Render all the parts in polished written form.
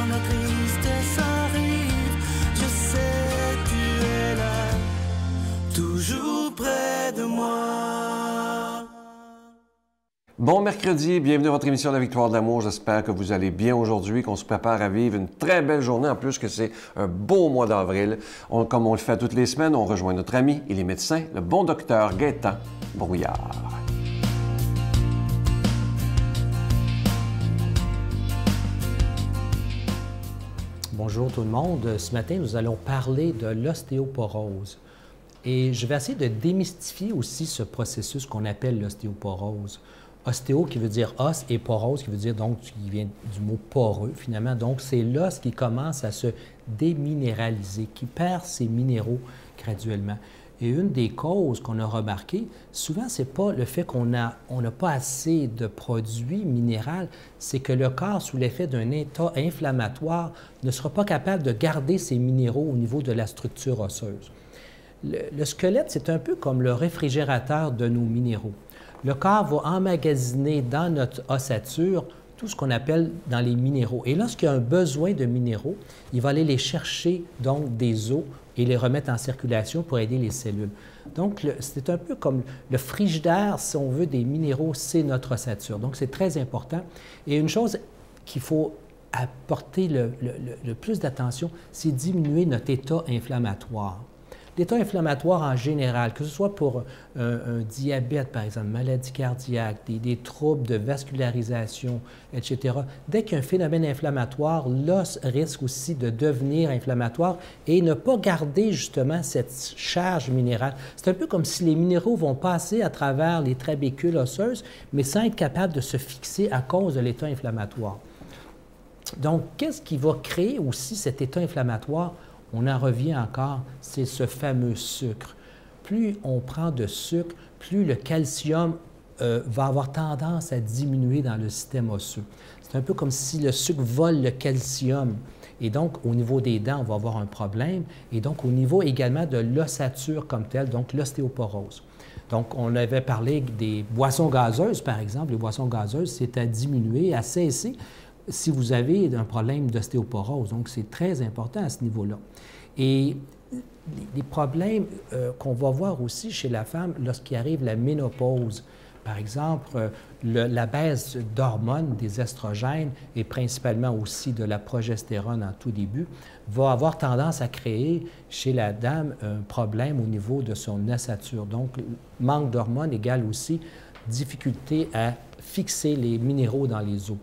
la tristesse arrive, je sais tu es là, toujours près de moi. Bon mercredi, bienvenue à votre émission La Victoire de l'amour. J'espère que vous allez bien aujourd'hui, qu'on se prépare à vivre une très belle journée, en plus que c'est un beau mois d'avril. Comme on le fait toutes les semaines, on rejoint notre ami, il est médecin, le bon docteur Gaétan Brouillard. Bonjour tout le monde. Ce matin, nous allons parler de l'ostéoporose. Et je vais essayer de démystifier aussi ce processus qu'on appelle l'ostéoporose. Ostéo qui veut dire os et porose qui veut dire donc qui vient du mot poreux finalement. Donc c'est l'os qui commence à se déminéraliser, qui perd ses minéraux graduellement. Et une des causes qu'on a remarqué, souvent c'est pas le fait qu'on n'a pas assez de produits minéraux, c'est que le corps sous l'effet d'un état inflammatoire ne sera pas capable de garder ses minéraux au niveau de la structure osseuse. Le squelette, c'est un peu comme le réfrigérateur de nos minéraux. Le corps va emmagasiner dans notre ossature tout ce qu'on appelle dans les minéraux. Et lorsqu'il y a un besoin de minéraux, il va aller les chercher, donc des os, et les remettre en circulation pour aider les cellules. Donc, c'est un peu comme le frigidaire, si on veut, des minéraux, c'est notre ossature. Donc, c'est très important. Et une chose qu'il faut apporter le plus d'attention, c'est diminuer notre état inflammatoire. L'état inflammatoire en général, que ce soit pour un diabète, par exemple, maladie cardiaque, des troubles de vascularisation, etc., dès qu'il y a un phénomène inflammatoire, l'os risque aussi de devenir inflammatoire et ne pas garder justement cette charge minérale. C'est un peu comme si les minéraux vont passer à travers les trabécules osseuses, mais sans être capables de se fixer à cause de l'état inflammatoire. Donc, qu'est-ce qui va créer aussi cet état inflammatoire? On en revient encore, c'est ce fameux sucre. Plus on prend de sucre, plus le calcium va avoir tendance à diminuer dans le système osseux. C'est un peu comme si le sucre vole le calcium. Et donc, au niveau des dents, on va avoir un problème. Et donc, au niveau également de l'ossature comme telle, donc l'ostéoporose. Donc, on avait parlé des boissons gazeuses, par exemple. Les boissons gazeuses, c'est à diminuer, à cesser si vous avez un problème d'ostéoporose. Donc, c'est très important à ce niveau-là. Et les problèmes qu'on va voir aussi chez la femme lorsqu'il arrive la ménopause, par exemple, la baisse d'hormones, des estrogènes et principalement aussi de la progestérone en tout début, va avoir tendance à créer chez la dame un problème au niveau de son ossature. Donc, manque d'hormones égale aussi difficulté à fixer les minéraux dans les os.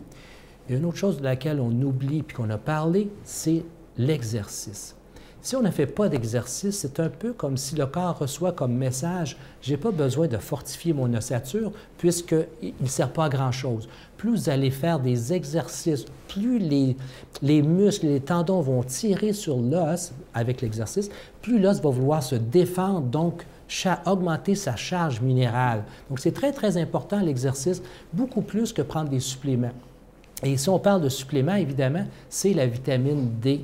Et une autre chose de laquelle on oublie puis qu'on a parlé, c'est l'exercice. Si on ne fait pas d'exercice, c'est un peu comme si le corps reçoit comme message « j'ai pas besoin de fortifier mon ossature puisqu'il ne sert pas à grand-chose ». Plus vous allez faire des exercices, plus les muscles, les tendons vont tirer sur l'os avec l'exercice, plus l'os va vouloir se défendre, donc augmenter sa charge minérale. Donc c'est très, très important l'exercice, beaucoup plus que prendre des suppléments. Et si on parle de suppléments, évidemment, c'est la vitamine D,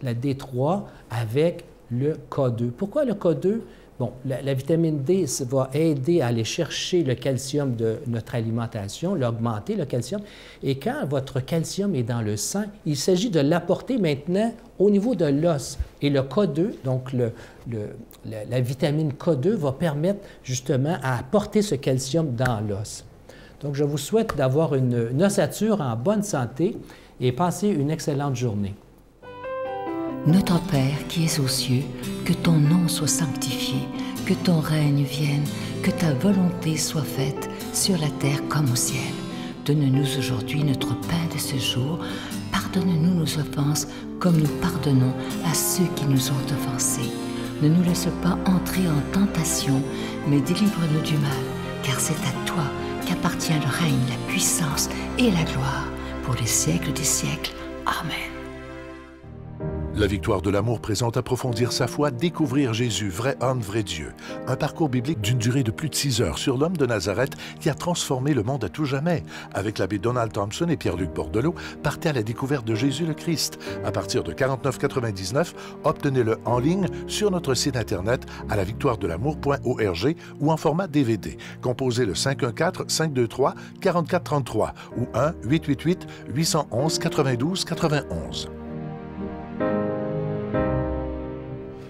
la D3 avec le K2. Pourquoi le K2? Bon, la vitamine D va aider à aller chercher le calcium de notre alimentation, l'augmenter, le calcium. Et quand votre calcium est dans le sang, il s'agit de l'apporter maintenant au niveau de l'os. Et le K2, donc la vitamine K2, va permettre justement à apporter ce calcium dans l'os. Donc, je vous souhaite d'avoir une ossature en bonne santé et passer une excellente journée. Notre Père qui es aux cieux, que ton nom soit sanctifié, que ton règne vienne, que ta volonté soit faite sur la terre comme au ciel. Donne-nous aujourd'hui notre pain de ce jour. Pardonne-nous nos offenses comme nous pardonnons à ceux qui nous ont offensés. Ne nous laisse pas entrer en tentation, mais délivre-nous du mal, car c'est à toi qu'appartient le règne, la puissance et la gloire pour les siècles des siècles. Amen. La Victoire de l'amour présente Approfondir sa foi, découvrir Jésus, vrai homme, vrai Dieu. Un parcours biblique d'une durée de plus de 6 heures sur l'homme de Nazareth qui a transformé le monde à tout jamais. Avec l'abbé Donald Thompson et Pierre-Luc Bordelot, partez à la découverte de Jésus le Christ. À partir de 49,99 $, obtenez-le en ligne sur notre site Internet à lavictoiredelamour.org ou en format DVD. Composez le 514-523-4433 ou 1-888-811-92-91.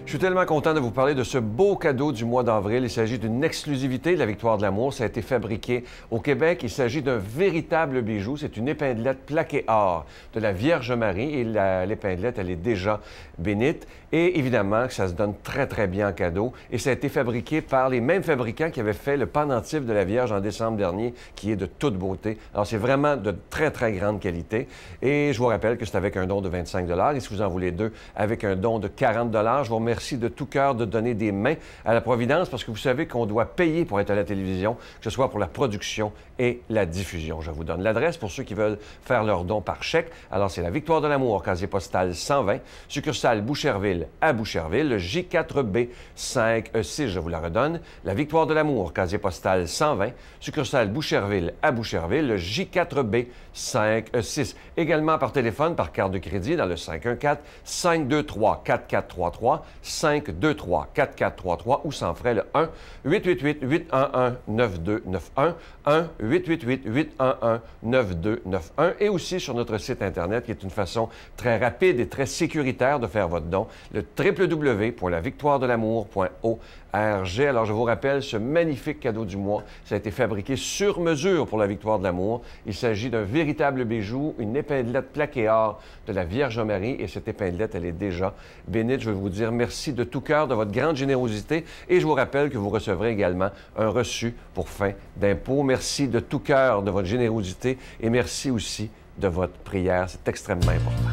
Je suis tellement content de vous parler de ce beau cadeau du mois d'avril. Il s'agit d'une exclusivité de la Victoire de l'amour. Ça a été fabriqué au Québec. Il s'agit d'un véritable bijou. C'est une épinglette plaquée or de la Vierge Marie et l'épinglette, elle est déjà bénite. Et évidemment, ça se donne très, très bien en cadeau. Et ça a été fabriqué par les mêmes fabricants qui avaient fait le pendentif de la Vierge en décembre dernier, qui est de toute beauté. Alors, c'est vraiment de très, très grande qualité. Et je vous rappelle que c'est avec un don de 25 $. Et si vous en voulez deux, avec un don de 40 $. Je vous remercie de tout cœur de donner des mains à la Providence parce que vous savez qu'on doit payer pour être à la télévision, que ce soit pour la production et la diffusion. Je vous donne l'adresse pour ceux qui veulent faire leur don par chèque. Alors, c'est la Victoire de l'amour, casier postal 120, succursale Boucherville à Boucherville, le J4B 5E6, je vous la redonne. La Victoire de l'amour, casier postal 120, succursale Boucherville à Boucherville, le J4B 5E6. Également par téléphone, par carte de crédit dans le 514-523-4433, 523-4433 ou sans frais le 1-888-811-9291, 1-888-811-9291 et aussi sur notre site Internet qui est une façon très rapide et très sécuritaire de faire votre don, le www.lavictoiredelamour.org. Alors, je vous rappelle, ce magnifique cadeau du mois, ça a été fabriqué sur mesure pour la Victoire de l'amour. Il s'agit d'un véritable bijou, une épinglette plaquée or de la Vierge Marie. Et cette épinglette, elle est déjà bénite. Je veux vous dire merci de tout cœur de votre grande générosité. Et je vous rappelle que vous recevrez également un reçu pour fin d'impôt. Merci de tout cœur de votre générosité et merci aussi de votre prière. C'est extrêmement important.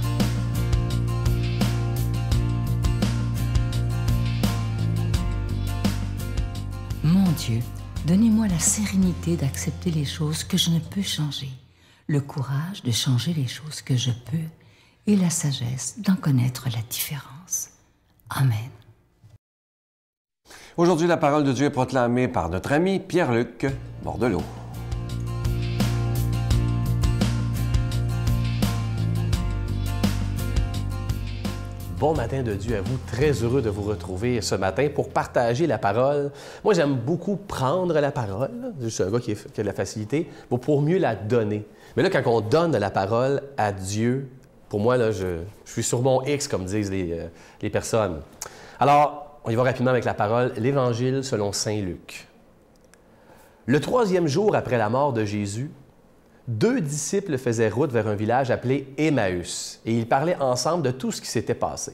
Mon Dieu, donnez-moi la sérénité d'accepter les choses que je ne peux changer, le courage de changer les choses que je peux et la sagesse d'en connaître la différence. Amen. Aujourd'hui, la parole de Dieu est proclamée par notre ami Pierre-Luc Bordelot. Bon matin de Dieu à vous, très heureux de vous retrouver ce matin pour partager la parole. Moi, j'aime beaucoup prendre la parole, je suis un gars qui a de la facilité, pour mieux la donner. Mais là, quand on donne la parole à Dieu, pour moi, là, je suis sur mon X, comme disent les personnes. Alors, on y va rapidement avec la parole, l'Évangile selon Saint Luc. Le 3e jour après la mort de Jésus, 2 disciples faisaient route vers un village appelé Emmaüs, et ils parlaient ensemble de tout ce qui s'était passé.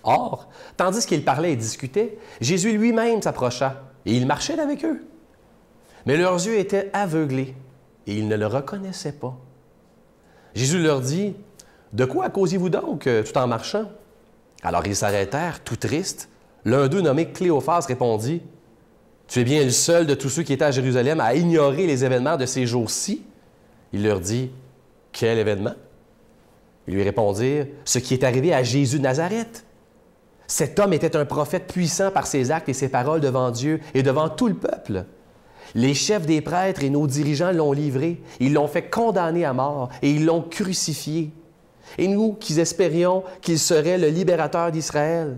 Or, tandis qu'ils parlaient et discutaient, Jésus lui-même s'approcha, et il marchait avec eux. Mais leurs yeux étaient aveuglés, et ils ne le reconnaissaient pas. Jésus leur dit, « De quoi causiez-vous donc tout en marchant? » Alors ils s'arrêtèrent, tout tristes. L'un d'eux, nommé Cléophas, répondit, « Tu es bien le seul de tous ceux qui étaient à Jérusalem à ignorer les événements de ces jours-ci? » Il leur dit, « Quel événement? » Ils lui répondirent, « Ce qui est arrivé à Jésus de Nazareth. Cet homme était un prophète puissant par ses actes et ses paroles devant Dieu et devant tout le peuple. Les chefs des prêtres et nos dirigeants l'ont livré, ils l'ont fait condamner à mort et ils l'ont crucifié. Et nous qui espérions qu'il serait le libérateur d'Israël.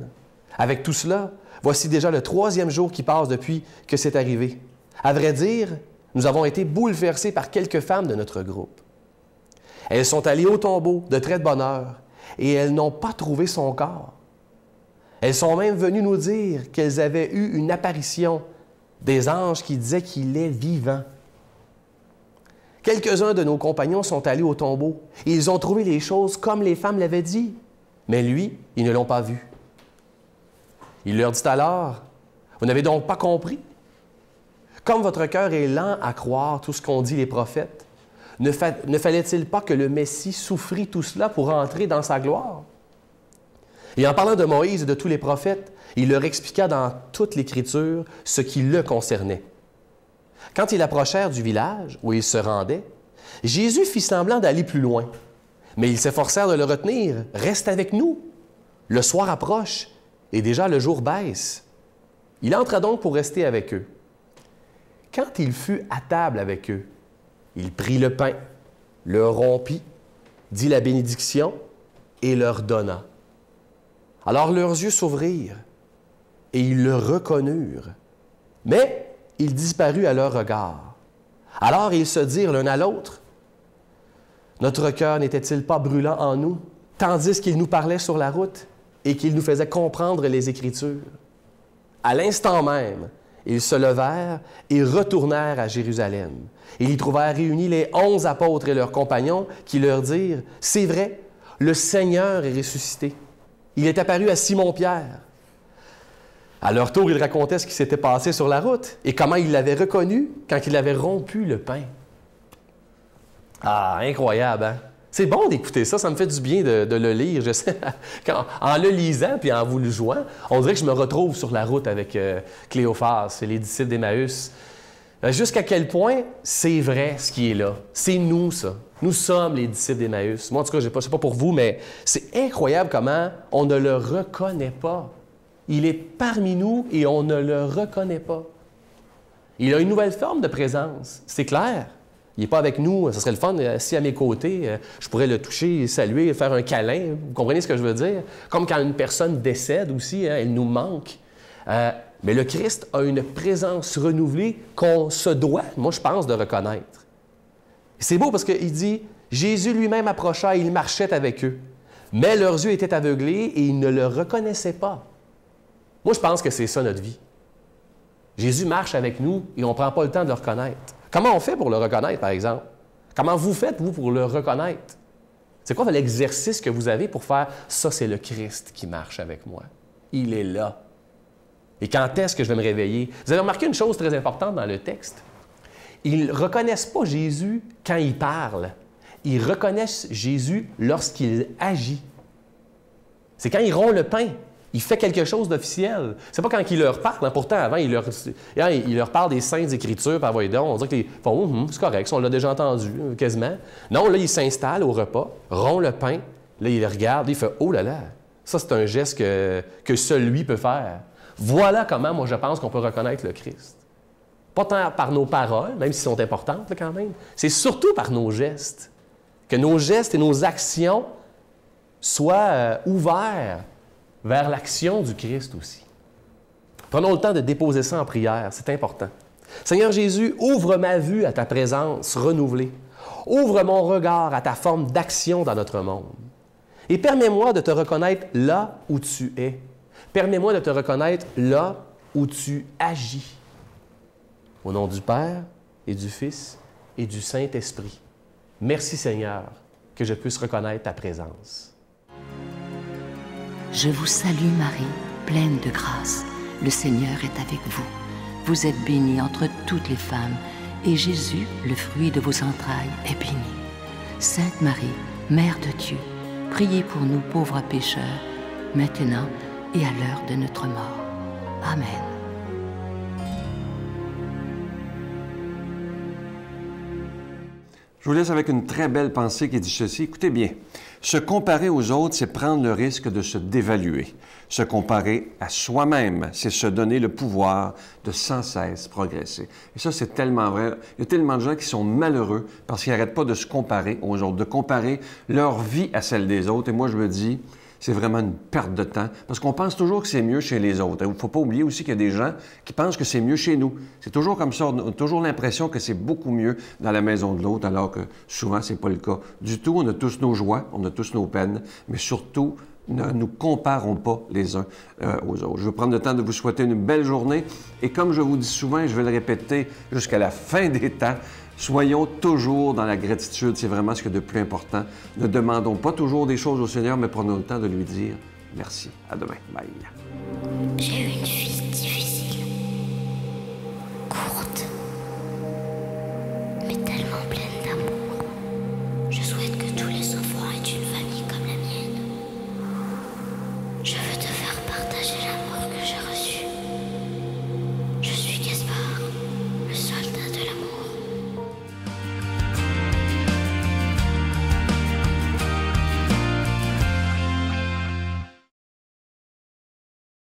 Avec tout cela, voici déjà le 3e jour qui passe depuis que c'est arrivé. À vrai dire, nous avons été bouleversés par quelques femmes de notre groupe. Elles sont allées au tombeau de très de bonne heure et elles n'ont pas trouvé son corps. Elles sont même venues nous dire qu'elles avaient eu une apparition, des anges qui disaient qu'il est vivant. Quelques-uns de nos compagnons sont allés au tombeau et ils ont trouvé les choses comme les femmes l'avaient dit, mais lui, ils ne l'ont pas vu. Il leur dit alors, « Vous n'avez donc pas compris? Comme votre cœur est lent à croire tout ce qu'ont dit les prophètes, ne fallait-il pas que le Messie souffrit tout cela pour entrer dans sa gloire? » Et en parlant de Moïse et de tous les prophètes, il leur expliqua dans toute l'Écriture ce qui le concernait. Quand ils approchèrent du village où ils se rendaient, Jésus fit semblant d'aller plus loin. Mais ils s'efforcèrent de le retenir. « Reste avec nous, Le soir approche et déjà le jour baisse. Il entra donc pour rester avec eux. Quand il fut à table avec eux, il prit le pain, le rompit, dit la bénédiction et leur donna. Alors leurs yeux s'ouvrirent et ils le reconnurent. Mais il disparut à leur regard. Alors ils se dirent l'un à l'autre, « Notre cœur n'était-il pas brûlant en nous, tandis qu'il nous parlait sur la route et qu'il nous faisait comprendre les Écritures? » À l'instant même, ils se levèrent et retournèrent à Jérusalem. Ils y trouvèrent réunis les 11 apôtres et leurs compagnons qui leur dirent, « C'est vrai, le Seigneur est ressuscité. Il est apparu à Simon-Pierre. » À leur tour, ils racontaient ce qui s'était passé sur la route et comment ils l'avaient reconnu quand il avait rompu le pain. Ah, incroyable, hein? C'est bon d'écouter ça, ça me fait du bien de le lire. Je sais, en le lisant puis en vous le jouant, on dirait que je me retrouve sur la route avec Cléophas et les disciples d'Emmaüs. Jusqu'à quel point c'est vrai ce qui est là. C'est nous, ça. Nous sommes les disciples d'Emmaüs. Moi, en tout cas, je ne sais pas pour vous, mais c'est incroyable comment on ne le reconnaît pas. Il est parmi nous et on ne le reconnaît pas. Il a une nouvelle forme de présence, c'est clair. Il n'est pas avec nous, ce serait le fun, assis à mes côtés, je pourrais le toucher, saluer, faire un câlin, vous comprenez ce que je veux dire? Comme quand une personne décède aussi, hein, elle nous manque. Mais le Christ a une présence renouvelée qu'on se doit, moi je pense, de reconnaître. C'est beau parce qu'il dit, Jésus lui-même approcha et il marchait avec eux. Mais leurs yeux étaient aveuglés et ils ne le reconnaissaient pas. Moi, je pense que c'est ça notre vie. Jésus marche avec nous et on ne prend pas le temps de le reconnaître. Comment on fait pour le reconnaître, par exemple? Comment vous faites, vous, pour le reconnaître? C'est quoi l'exercice que vous avez pour faire « ça, c'est le Christ qui marche avec moi. Il est là. » Et quand est-ce que je vais me réveiller? Vous avez remarqué une chose très importante dans le texte? Ils ne reconnaissent pas Jésus quand il parle. Ils reconnaissent Jésus lorsqu'il agit. C'est quand il rompt le pain. Il fait quelque chose d'officiel. C'est pas quand il leur parle. Hein. Pourtant, avant, il leur parle des Saintes Écritures, par voie d'on. On dirait qu'ils font c'est correct, on l'a déjà entendu, quasiment. Non, là, il s'installe au repas, rompt le pain, là, il le regarde, il fait oh là là, ça, c'est un geste que seul lui peut faire. Voilà comment, moi, je pense qu'on peut reconnaître le Christ. Pas tant par nos paroles, même si elles sont importantes là, quand même, c'est surtout par nos gestes. Que nos gestes et nos actions soient ouverts vers l'action du Christ aussi. Prenons le temps de déposer ça en prière, c'est important. Seigneur Jésus, ouvre ma vue à ta présence renouvelée. Ouvre mon regard à ta forme d'action dans notre monde. Et permets-moi de te reconnaître là où tu es. Permets-moi de te reconnaître là où tu agis. Au nom du Père et du Fils et du Saint-Esprit. Merci Seigneur que je puisse reconnaître ta présence. Je vous salue Marie, pleine de grâce. Le Seigneur est avec vous. Vous êtes bénie entre toutes les femmes, et Jésus, le fruit de vos entrailles, est béni. Sainte Marie, Mère de Dieu, priez pour nous pauvres pécheurs, maintenant et à l'heure de notre mort. Amen. Je vous laisse avec une très belle pensée qui dit ceci. Écoutez bien. Se comparer aux autres, c'est prendre le risque de se dévaluer. Se comparer à soi-même, c'est se donner le pouvoir de sans cesse progresser. Et ça, c'est tellement vrai. Il y a tellement de gens qui sont malheureux parce qu'ils n'arrêtent pas de se comparer aux autres, de comparer leur vie à celle des autres. Et moi, je me dis, c'est vraiment une perte de temps parce qu'on pense toujours que c'est mieux chez les autres. Il ne faut pas oublier aussi qu'il y a des gens qui pensent que c'est mieux chez nous. C'est toujours comme ça. On a toujours l'impression que c'est beaucoup mieux dans la maison de l'autre, alors que souvent, ce n'est pas le cas du tout. On a tous nos joies, on a tous nos peines, mais surtout, ne nous comparons pas les uns aux autres. Je veux prendre le temps de vous souhaiter une belle journée et comme je vous dis souvent, et je vais le répéter jusqu'à la fin des temps, soyons toujours dans la gratitude, c'est vraiment ce qui est de plus important. Ne demandons pas toujours des choses au Seigneur, mais prenons le temps de lui dire merci. À demain. Bye. J'ai une fille.